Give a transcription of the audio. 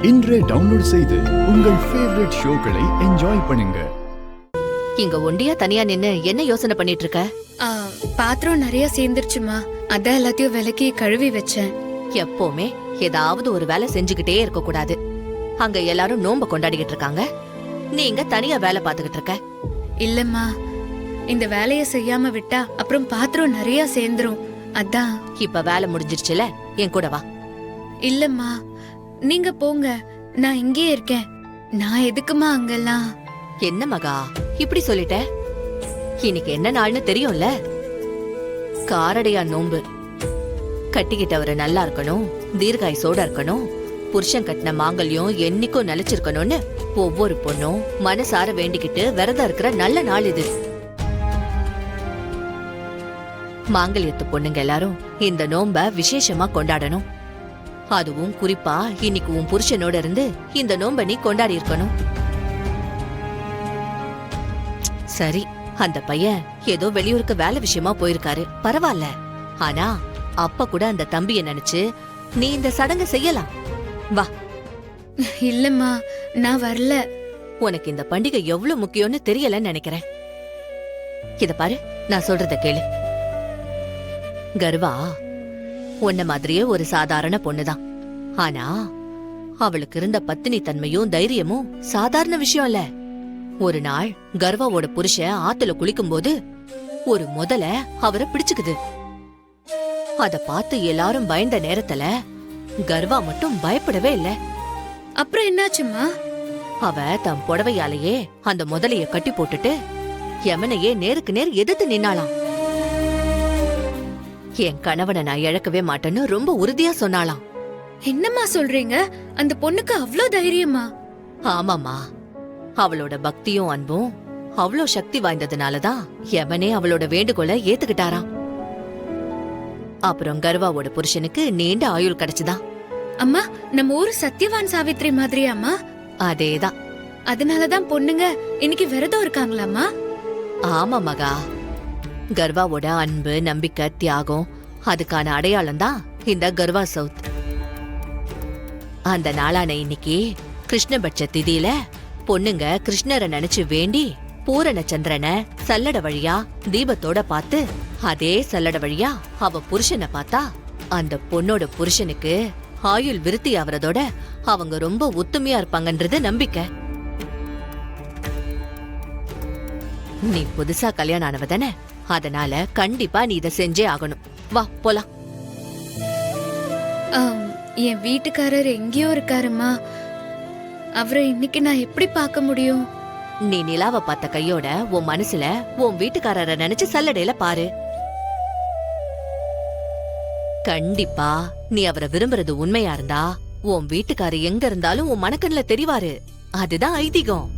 இன்றே டவுன்லோட் செய்து உங்கள் ஃபேவரட் ஷோக்களை என்ஜாய் பண்ணுங்க. இங்க ஒண்டியா தனியா நின்னு என்ன யோசனை பண்ணிட்டு இருக்க? பாத்திரம் நிறைய சேர்ந்துருச்சுமா, அதான் எல்லாத்தையும் விலக்கி கழுவி வச்சேன். எப்பவுமே ஏதாவது ஒரு வேலை செஞ்சுக்கிட்டே இருக்க கூடாது. அங்க எல்லாரும் நோம்ப கொண்டாடிக்கிட்டு இருக்காங்க, நீங்க தனியா வேலை பாத்துக்கிட்டு இருக்க. இல்லம்மா, இந்த வேலைய செய்யாம விட்டா அப்புறம் பாத்திரம் நிறைய சேர்ந்துரும், அதான். இப்ப வேலை முடிஞ்சிருச்சுல, என் கூட வா. இல்லம்மா, நீங்க போங்க, நான் இங்கே இருக்கேன். நான் எதுக்குமா அங்கெல்லாம்? என்ன மகா இப்படி சொல்லிட்ட? இன்னைக்கு என்ன நாள்னு தெரியும்ல? காரடையா நோம்பு. கட்டிக்கிட்டவரு நல்லா இருக்கணும், தீர்காயுசோட இருக்கணும், புருஷன் கட்டின மாங்கல்யம் என்னைக்கும் நிலைச்சிருக்கணும்னு ஒவ்வொரு பொண்ணும் மனசார வேண்டிக்கிட்டு விரதம் இருக்கிற நல்ல நாள் இது. மாங்கல்யத்து பொண்ணுங்க எல்லாரும் இந்த நோம்ப விசேஷமா கொண்டாடணும். அதுவும் குறிப்பா இன்னைக்கு உன் புருஷனோட இருந்து இந்த நோம்ப நீ கொண்டாடி இருக்கணும். சரி, அந்த பையன் ஏதோ வெளியூருக்கு வேலை விஷயமா போயிருக்காரு, பரவாயில்ல. ஆனா அப்ப கூட அந்த தம்பிய நினைச்சு நீ இந்த சடங்கு செய்யலாம். வா. இல்லம்மா, நான் வரல. உனக்கு இந்த பண்டிகை எவ்வளவு முக்கியம்னு தெரியலன்னு நினைக்கிறேன். இத பாரு, நான் சொல்றத கேளு. கர்வா உன்ன மாதிரியே ஒரு சாதாரண பொண்ணுதான். ஆனா அவளுக்கு இருந்த பத்தினி தன்மையும் தைரியமும் சாதாரண விஷயம் இல்ல. ஒரு நாள் கர்வாவோட புருஷன் ஆத்துல குளிக்கும் போது ஒரு முதல அவரை பிடிச்சுக்குது. அத பார்த்து எல்லாரும் பயந்த நேரத்துல கர்வா மட்டும் பயப்படவே இல்ல. அப்புறம் என்னாச்சுமா? அவ தன் புடவையாலேயே அந்த முதலைய கட்டி போட்டுட்டு யமனையே நேருக்கு நேர் எதிர்த்து நின்னாளாம். என் கணவனை நான் இழக்கவே மாட்டேன்னு ரொம்ப உறுதியா சொன்னாளாம். என்னம்மா சொல்றீங்க? அந்த பொண்ணுக்கு அவ்ளோ தைரியமா? ஆமாமா, அவளோட பக்தியும் அன்பும் அவ்ளோ சக்தி வாய்ந்ததுனாலதான் யமனே அவளோட வேண்டுகோளை ஏத்துக்கிட்டாராம். அப்புறம் கர்வாவோட புருஷனுக்கு நீண்ட ஆயுள் கிடைச்சுதான். அம்மா, நம்ம ஊரு சத்யவான் சாவித்ரி மாதிரியாம்மா? அதேதான். அதனாலதான் பொண்ணுங்க இன்னைக்கு விரதம் இருக்காங்களாமா? ஆமா மகா, கர்வாவோட அன்பு, நம்பிக்கை, தியாகம் அதுக்கான அடையாளம் தான் இந்த கர்வா சவுத். அந்த நாளான இன்னைக்கு கிருஷ்ணபட்ச திதியில பொண்ணுங்க கிருஷ்ணரை நினைச்சு வேண்டி பூரண சந்திரனை சல்லட வழியா தீபத்தோட பார்த்து அதே சல்லட வழியா அவ புருஷனை பார்த்தா அந்த பொண்ணோட புருஷனுக்கு ஆயுள் விருத்தி ஆவறதோட அவங்க ரொம்ப ஒத்துமையா இருப்பாங்கன்றது நம்பிக்கை. நீ புதுசா கல்யாணம் ஆனவ தானே, அதனால கண்டிப்பா நீ இத செஞ்சே ஆகணும். வா போலாம். என் வீட்டுக்காரர் எங்கேயோ இருக்காருமா, அவரை இன்னைக்கு நான் எப்படி பார்க்க முடியும்? நீ நிலாவை பார்த்த கையோட உன் மனசுல உன் வீட்டுக்காரரை நினைச்சு சல்லடையில பாரு. கண்டிப்பா நீ அவரை விரும்புறது உண்மையா இருந்தா உன் வீட்டுக்காரர் எங்க இருந்தாலும் உன் மனக்கண்ணுல தெரிவாரு. அதுதான் ஐதீகம்.